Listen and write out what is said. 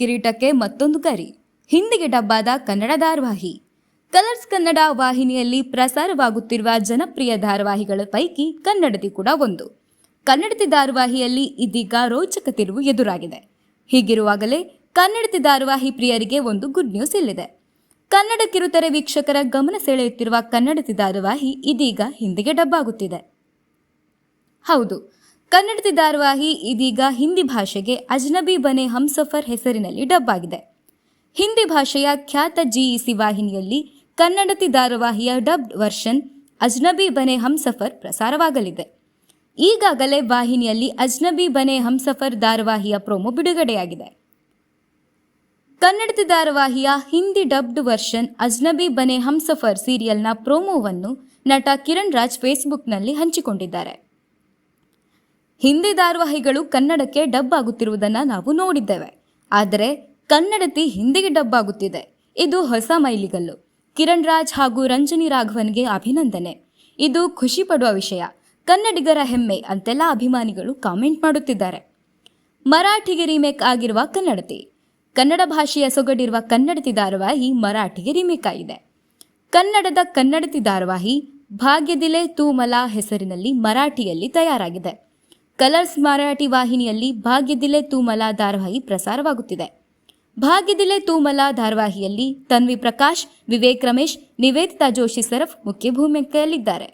ಕಿರೀಟಕ್ಕೆ ಮತ್ತೊಂದು ಗರಿ. ಹಿಂದಿಗೆ ಡಬ್ಬಾದ ಕನ್ನಡ ಧಾರಾವಾಹಿ. ಕಲರ್ಸ್ ಕನ್ನಡ ವಾಹಿನಿಯಲ್ಲಿ ಪ್ರಸಾರವಾಗುತ್ತಿರುವ ಜನಪ್ರಿಯ ಧಾರಾವಾಹಿಗಳ ಪೈಕಿ ಕನ್ನಡತಿ ಕೂಡ ಒಂದು. ಕನ್ನಡತಿ ಧಾರಾವಾಹಿಯಲ್ಲಿ ಇದೀಗ ರೋಚಕ ತಿರುವು ಎದುರಾಗಿದೆ. ಹೀಗಿರುವಾಗಲೇ ಕನ್ನಡತಿ ಧಾರಾವಾಹಿ ಪ್ರಿಯರಿಗೆ ಒಂದು ಗುಡ್ ನ್ಯೂಸ್ ಇಲ್ಲಿದೆ. ಕನ್ನಡ ಕಿರುತೆರೆ ವೀಕ್ಷಕರ ಗಮನ ಸೆಳೆಯುತ್ತಿರುವ ಕನ್ನಡತಿ ಧಾರಾವಾಹಿ ಇದೀಗ ಹಿಂದಿಗೆ ಡಬ್ಬಾಗುತ್ತಿದೆ. ಹೌದು, ಕನ್ನಡತಿ ಧಾರಾವಾಹಿ ಇದೀಗ ಹಿಂದಿ ಭಾಷೆಗೆ ಅಜ್ನಬಿ ಬನೆ ಹಮ್ಸಫರ್ ಹೆಸರಿನಲ್ಲಿ ಡಬ್ ಆಗಿದೆ. ಹಿಂದಿ ಭಾಷೆಯ ಖ್ಯಾತ GEC ವಾಹಿನಿಯಲ್ಲಿ ಕನ್ನಡತಿ ಧಾರಾವಾಹಿಯ ಡಬ್ಡ್ ವರ್ಷನ್ ಅಜ್ನಬಿ ಬನೆ ಹಮ್ಸಫರ್ ಪ್ರಸಾರವಾಗಲಿದೆ. ಈಗಾಗಲೇ ವಾಹಿನಿಯಲ್ಲಿ ಅಜ್ನಬಿ ಬನೆ ಹಮ್ಸಫರ್ ಧಾರಾವಾಹಿಯ ಪ್ರೋಮೋ ಬಿಡುಗಡೆಯಾಗಿದೆ. ಕನ್ನಡತಿ ಧಾರಾವಾಹಿಯ ಹಿಂದಿ ಡಬ್ಡ್ ವರ್ಷನ್ ಅಜ್ನಬಿ ಬನೆ ಹಮ್ಸಫರ್ ಸೀರಿಯಲ್ನ ಪ್ರೋಮೋವನ್ನು ನಟ ಕಿರಣ್ ರಾಜ್ ಫೇಸ್ಬುಕ್ನಲ್ಲಿ ಹಂಚಿಕೊಂಡಿದ್ದಾರೆ. ಹಿಂದಿ ಧಾರಾವಾಹಿಗಳು ಕನ್ನಡಕ್ಕೆ ಡಬ್ ಆಗುತ್ತಿರುವುದನ್ನು ನಾವು ನೋಡಿದ್ದೇವೆ. ಆದರೆ ಕನ್ನಡತಿ ಹಿಂದಿಗೆ ಡಬ್ ಆಗುತ್ತಿದೆ. ಇದು ಹೊಸ ಮೈಲಿಗಲ್ಲು. ಕಿರಣ್ ರಾಜ್ ಹಾಗೂ ರಂಜನಿ ರಾಘವನ್ಗೆ ಅಭಿನಂದನೆ. ಇದು ಖುಷಿ ಪಡುವ ವಿಷಯ, ಕನ್ನಡಿಗರ ಹೆಮ್ಮೆ ಅಂತೆಲ್ಲ ಅಭಿಮಾನಿಗಳು ಕಾಮೆಂಟ್ ಮಾಡುತ್ತಿದ್ದಾರೆ. ಮರಾಠಿಗೆ ರೀಮೇಕ್ ಆಗಿರುವ ಕನ್ನಡತಿ. ಕನ್ನಡ ಭಾಷೆಯ ಸೊಗಡಿರುವ ಕನ್ನಡತಿ ಧಾರಾವಾಹಿ ಮರಾಠಿಗೆ ರೀಮೇಕ್ ಆಗಿದೆ. ಕನ್ನಡದ ಕನ್ನಡತಿ ಧಾರಾವಾಹಿ ಭಾಗ್ಯದಿಲೆ ತೂ ಮಲಾ ಹೆಸರಿನಲ್ಲಿ ಮರಾಠಿಯಲ್ಲಿ ತಯಾರಾಗಿದೆ. ಕಲರ್ಸ್ ಮರಾಠಿ ವಾಹಿನಿಯಲ್ಲಿ ಭಾಗ್ಯದಿಲೆ ತೂ ಮಲಾ ಧಾರಾವಾಹಿ ಪ್ರಸಾರವಾಗುತ್ತಿದೆ. ಭಾಗ್ಯದಿಲೆ ತೂ ಮಲಾ ಧಾರಾವಾಹಿಯಲ್ಲಿ ತನ್ವಿ ಪ್ರಕಾಶ್, ವಿವೇಕ್ ರಮೇಶ್, ನಿವೇದಿತಾ ಜೋಶಿ ಸರಫ್ ಮುಖ್ಯ ಭೂಮಿಕೆಯಲ್ಲಿದ್ದಾರೆ.